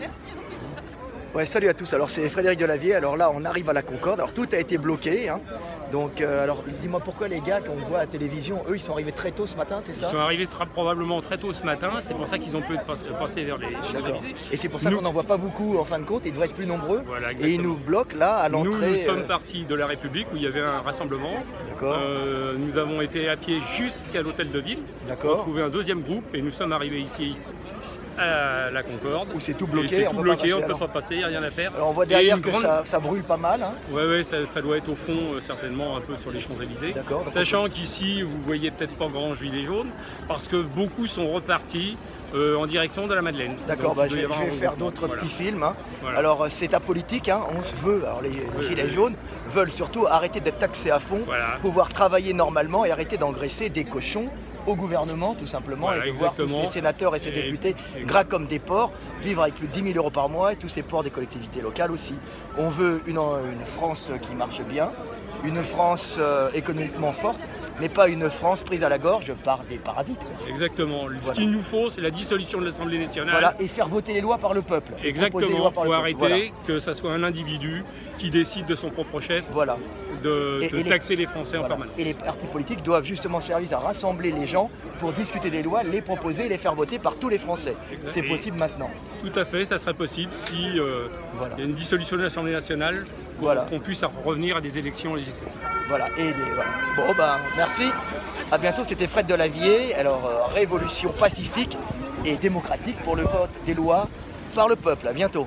Merci en tout cas. Ouais, salut à tous. Alors c'est Frédéric Delavier. Alors là, on arrive à la Concorde. Alors tout a été bloqué, hein. Donc, alors dis-moi pourquoi les gars qu'on voit à la télévision, eux, ils sont arrivés très tôt ce matin, c'est ça? Ils sont arrivés probablement très tôt ce matin, c'est pour ça qu'ils ont pu passer vers les Champs-Élysées. Et c'est pour ça qu'on n'en voit pas beaucoup en fin de compte, ils devraient être plus nombreux. Voilà, et ils nous bloquent là à l'entrée. Nous sommes partis de la République où il y avait un rassemblement. Nous avons été à pied jusqu'à l'hôtel de ville pour trouver un deuxième groupe et nous sommes arrivés ici à la Concorde. Où c'est tout bloqué, c'est tout bloqué, on ne peut pas passer, il n'y a rien à faire. Alors on voit derrière que ça brûle pas mal. Hein. Oui, ça doit être au fond, certainement, un peu sur les Champs-Élysées. Sachant qu'ici, vous voyez peut-être pas grand gilet jaune, parce que beaucoup sont repartis en direction de la Madeleine. D'accord, je vais faire d'autres petits films. Hein. Voilà. Alors c'est apolitique, hein. On se veut, alors les gilets jaunes veulent surtout arrêter d'être taxés à fond, pouvoir travailler normalement et arrêter d'engraisser des cochons au gouvernement tout simplement, et de voir tous ces sénateurs et ces députés gras comme des porcs vivre avec plus de 10 000 € par mois, et tous ces porcs des collectivités locales aussi. On veut une France qui marche bien, une France économiquement forte, mais pas une France prise à la gorge par des parasites. Exactement. Ce qu'il nous faut, c'est la dissolution de l'Assemblée nationale. Voilà, et faire voter les lois par le peuple. Exactement, il faut arrêter que ça soit un individu qui décide de son propre chef de taxer les Français en permanence. Et les partis politiques doivent justement servir à rassembler les gens pour discuter des lois, les proposer et les faire voter par tous les Français. C'est possible maintenant. Tout à fait, ça serait possible si il y a une dissolution de l'Assemblée nationale, qu'on puisse revenir à des élections législatives. Voilà, Bon, merci. À bientôt, c'était Fred Delavier. Alors, révolution pacifique et démocratique pour le vote des lois par le peuple. À bientôt.